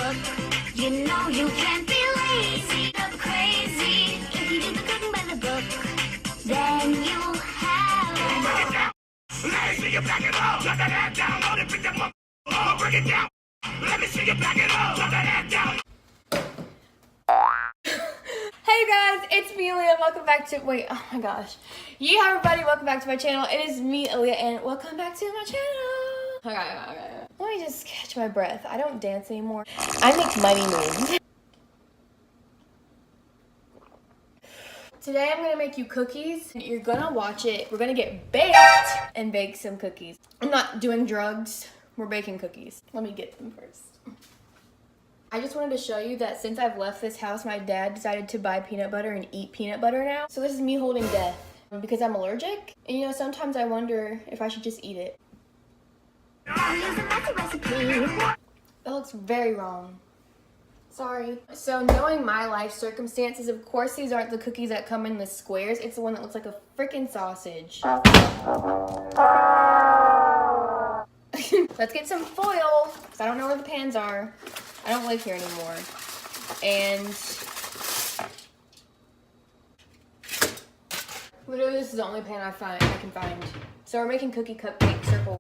book. You know you can't be lazy or crazy. If you do the cooking by the book, then you'll have. Let me see you back it up. Shut that head down. Hold it, pick them up. Oh, bring it down. Let me see you back it up. Shut that head down. Hey guys, it's me, Aliyah. Welcome back to, oh my gosh. Yeah, everybody, welcome back to my channel. It is me, Aliyah, and welcome back to my channel. Okay. Let me just catch my breath. I don't dance anymore. I make money moves. Today I'm gonna make you cookies. You're gonna watch it. We're gonna get baked and bake some cookies. I'm not doing drugs. We're baking cookies. Let me get them first. I just wanted to show you that since I've left this house, my dad decided to buy peanut butter and eat peanut butter now. So this is me holding death because I'm allergic. And you know, sometimes I wonder if I should just eat it. That looks very wrong. Sorry. So knowing my life circumstances, of course these aren't the cookies that come in the squares. It's the one that looks like a freaking sausage. Let's get some foil, because I don't know where the pans are. I don't live here anymore. And literally this is the only pan I can find. So we're making cookie cupcake circle.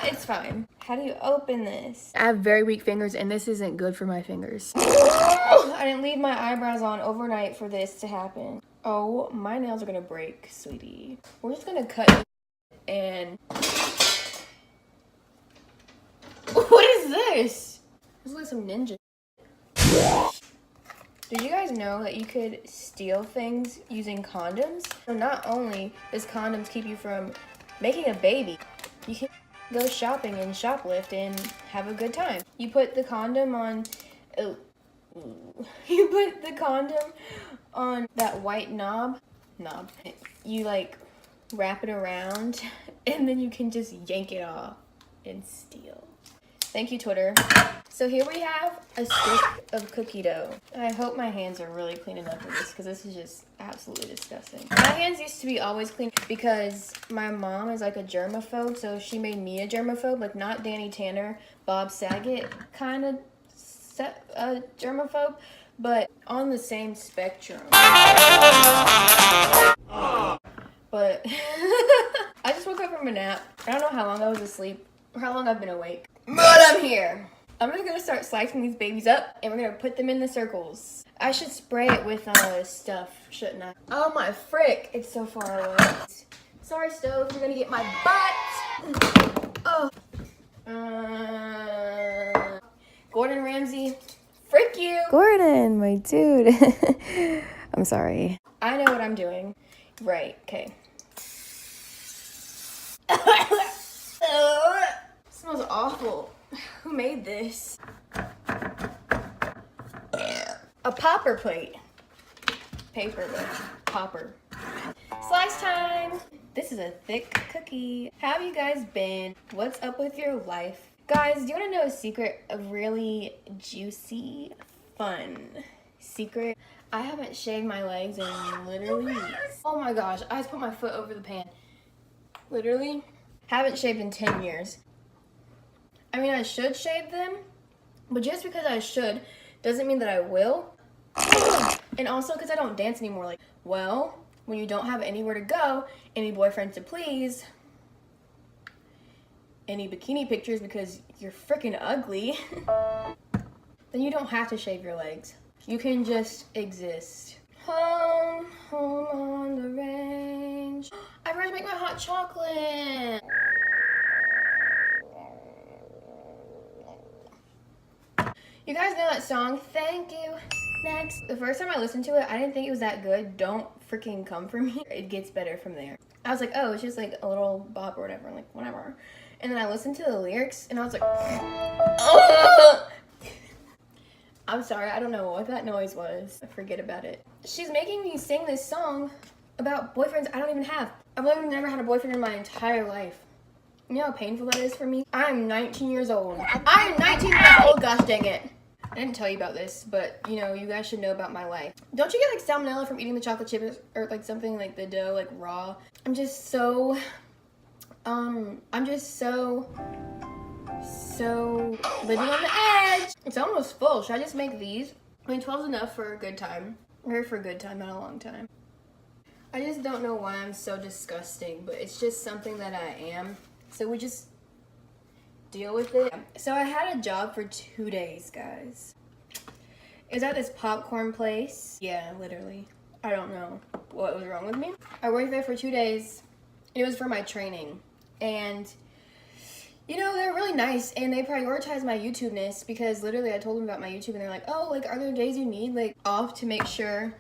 It's fine. How do you open this? I have very weak fingers and this isn't good for my fingers. I didn't leave my eyebrows on overnight for this to happen. Oh, my nails are gonna break, sweetie. We're just gonna cut and... What is this? This looks like some ninja. Did you guys know that you could steal things using condoms? So not only does condoms keep you from making a baby, you can go shopping and shoplift and have a good time. You put the condom on, you put the condom on that white knob. You like wrap it around and then you can just yank it off and steal. Thank you, Twitter. So here we have a stick of cookie dough. I hope my hands are really clean enough for this because this is just absolutely disgusting. My hands used to be always clean because my mom is like a germaphobe, so she made me a germaphobe, like not Danny Tanner, Bob Saget kind of germaphobe, but on the same spectrum. But I just woke up from a nap. I don't know how long I was asleep or how long I've been awake. But I'm here. I'm just gonna start slicing these babies up and we're gonna put them in the circles. I should spray it with stuff, shouldn't I? Oh my frick, it's so far away. Sorry, stove, you're gonna get my butt. Oh. Gordon Ramsay, frick you. Gordon, my dude. I'm sorry. I know what I'm doing. Right, okay. Smells awful. Who made this? A popper plate. Paper, but popper. Slice time. This is a thick cookie. How have you guys been? What's up with your life? Guys, do you want to know a secret? A really juicy, fun secret? I haven't shaved my legs in literally weeks. Oh my gosh, I just put my foot over the pan. Literally, haven't shaved in 10 years. I mean, I should shave them, but just because I should doesn't mean that I will. And also because I don't dance anymore. Like, well, when you don't have anywhere to go, any boyfriends to please, any bikini pictures because you're freaking ugly, then you don't have to shave your legs. You can just exist. Home on the range. I forgot to make my hot chocolate. You guys know that song, Thank You, Next? The first time I listened to it, I didn't think it was that good. Don't freaking come for me. It gets better from there. I was like, oh, it's just like a little bop or whatever, like whatever. And then I listened to the lyrics and I was like, oh! I'm sorry, I don't know what that noise was. I forget about it. She's making me sing this song about boyfriends I don't even have. I've literally never had a boyfriend in my entire life. You know how painful that is for me? I'm 19 years old. I am 19 years old, gosh dang it. I didn't tell you about this, but you know, you guys should know about my life. Don't you get like salmonella from eating the chocolate chips or like something like the dough like raw? I'm just so So, living on the edge. It's almost full. Should I just make these? I mean, 12's enough for a good time. Or for a good time, not a long time. I just don't know why I'm so disgusting, but it's just something that I am. So we just deal with it. So I had a job for 2 days, guys. It was at this popcorn place. Yeah, literally. I don't know what was wrong with me. I worked there for 2 days. It was for my training. And you know, they're really nice and they prioritize my YouTube-ness because literally I told them about my YouTube and they're like, oh, like, are there days you need like off to make sure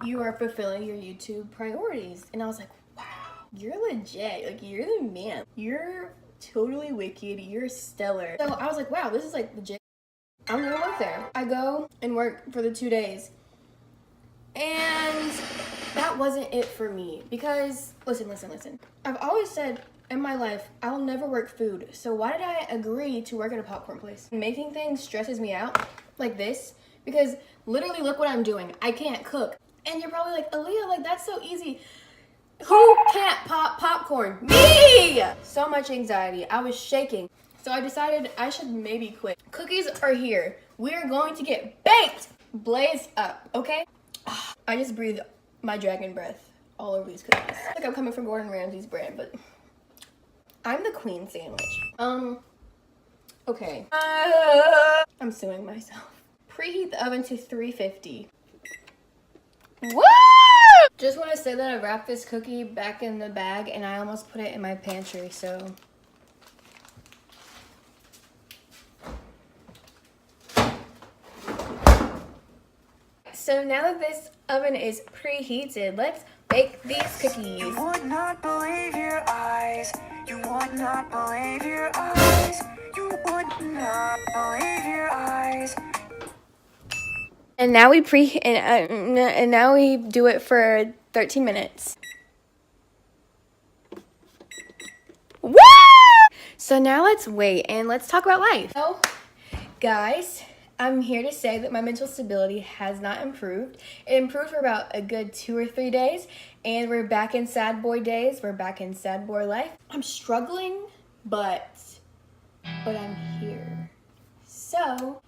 you are fulfilling your YouTube priorities? And I was like, wow, you're legit. Like, you're the man. You're totally wicked. You're stellar. So I was like, wow, this is like legit. I'm gonna work there. I go and work for the 2 days. And that wasn't it for me because, listen. I've always said in my life, I'll never work food. So why did I agree to work at a popcorn place? Making things stresses me out like this because literally look what I'm doing. I can't cook. And you're probably like, Aliyah, like that's so easy. Who can't pop popcorn? Me! So much anxiety. I was shaking. So I decided I should maybe quit. Cookies are here. We're going to get baked. Blaze up, okay? I just breathed my dragon breath all over these cookies. Like I'm coming from Gordon Ramsay's brand, but I'm the queen sandwich. Okay. I'm suing myself. Preheat the oven to 350. Woo! Just want to say that I wrapped this cookie back in the bag and I almost put it in my pantry, so. So now that this oven is preheated, let's bake these cookies. You would not believe your eyes. You would not believe your eyes. You would not believe your eyes. And now we and now we do it for 13 minutes. Woo! So now let's wait and let's talk about life. So, guys, I'm here to say that my mental stability has not improved. It improved for about a good 2 or 3 days, and we're back in sad boy days. We're back in sad boy life. I'm struggling, but I'm here. So,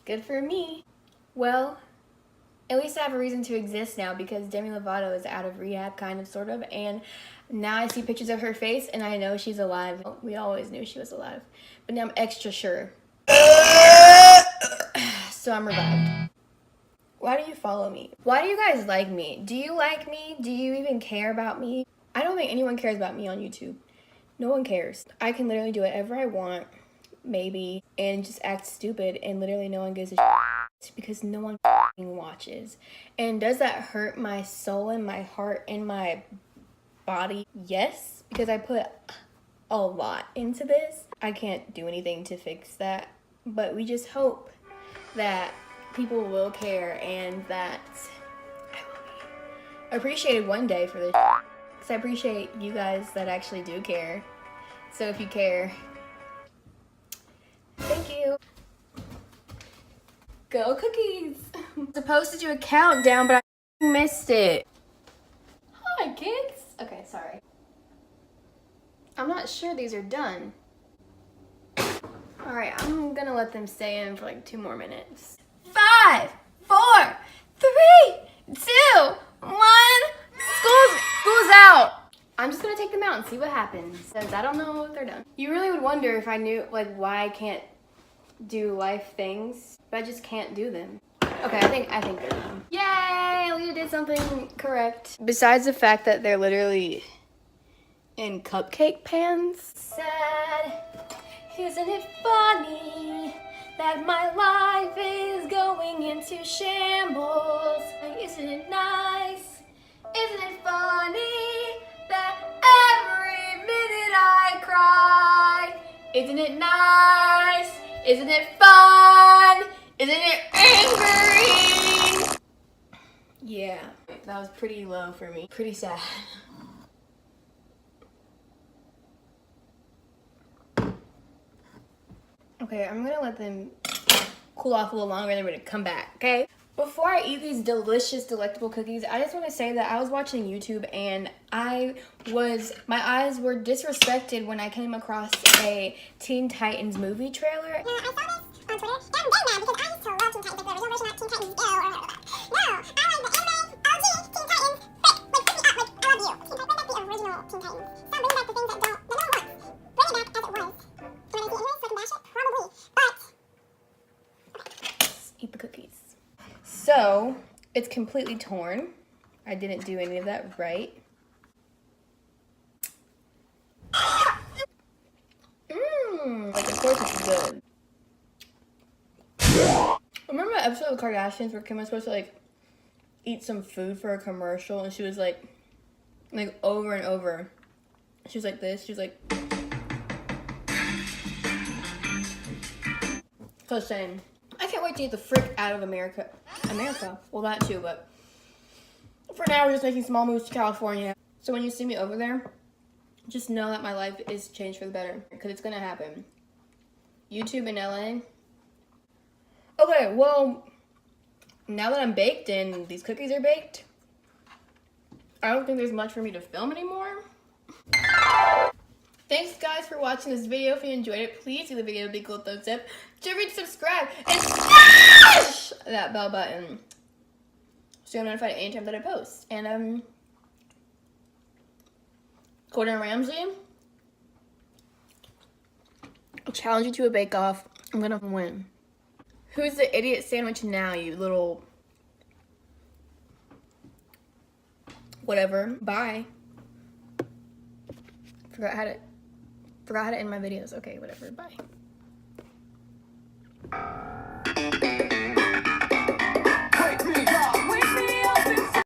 good for me. Well, at least I have a reason to exist now because Demi Lovato is out of rehab, kind of, sort of, and now I see pictures of her face and I know she's alive. We always knew she was alive, but now I'm extra sure. So I'm revived. Why do you follow me? Why do you guys like me? Do you like me? Do you even care about me? I don't think anyone cares about me on YouTube. No one cares. I can literally do whatever I want, maybe, and just act stupid and literally no one gives a shit because no one watches. And does that hurt my soul and my heart and my body? Yes, because I put a lot into this. I can't do anything to fix that, but we just hope that people will care and that I will be appreciated one day for this. Because I appreciate you guys that actually do care. So if you care, thank you. Go cookies. I'm supposed to do a countdown, but I missed it. Hi, kids. Okay, sorry. I'm not sure these are done. All right, I'm gonna let them stay in for like 2 more minutes. 5, 4, 3, 2, 1. School's out. I'm just gonna take them out and see what happens, since I don't know if they're done. You really would wonder if I knew like why I can't do life things, but I just can't do them. Okay, I think they're done. Yay! Aliyah did something correct. Besides the fact that they're literally in cupcake pans. Sad. Isn't it funny that my life is going into shambles? Isn't it nice? Isn't it funny that every minute I cry? Isn't it nice? Isn't it fun? Isn't it angry? Yeah, that was pretty low for me. Pretty sad. Okay, I'm gonna let them cool off a little longer and then we're gonna come back, okay? Before I eat these delicious, delectable cookies, I just want to say that I was watching YouTube and my eyes were disrespected when I came across a Teen Titans movie trailer. Now, I saw this on Twitter, and I'm getting mad because I used to love Teen Titans. Like, the original version, not Teen Titans Go or whatever. No, I like the anime, OG, Teen Titans. Like, pick me up. Like, I love you. Teen Titans, bring back the original Teen Titans. Stop bringing back the things that no one wants. Bring it back as it was. Can I make it anyways so I can bash it? Probably. But, Eat the cookies. So, it's completely torn. I didn't do any of that right. Like, of course it's good. Remember that episode of the Kardashians where Kim was supposed to, like, eat some food for a commercial and she was, like over and over. She was like this. She was like... So saying, I can't wait to get the frick out of America. Well, that too, but for now we're just making small moves to California. So when you see me over there, just know that my life is changed for the better, because it's gonna happen. YouTube in LA. Okay, well, now that I'm baked and these cookies are baked, I don't think there's much for me to film anymore. Thanks guys for watching this video. If you enjoyed it, please give the video a big old thumbs up. Don't forget to subscribe and smash that bell button so you're notified anytime that I post. And Gordon Ramsay, I'll challenge you to a bake-off. I'm gonna win. Who's the idiot sandwich now, you little whatever? Bye. Forgot how to end my videos. Okay, whatever. Bye.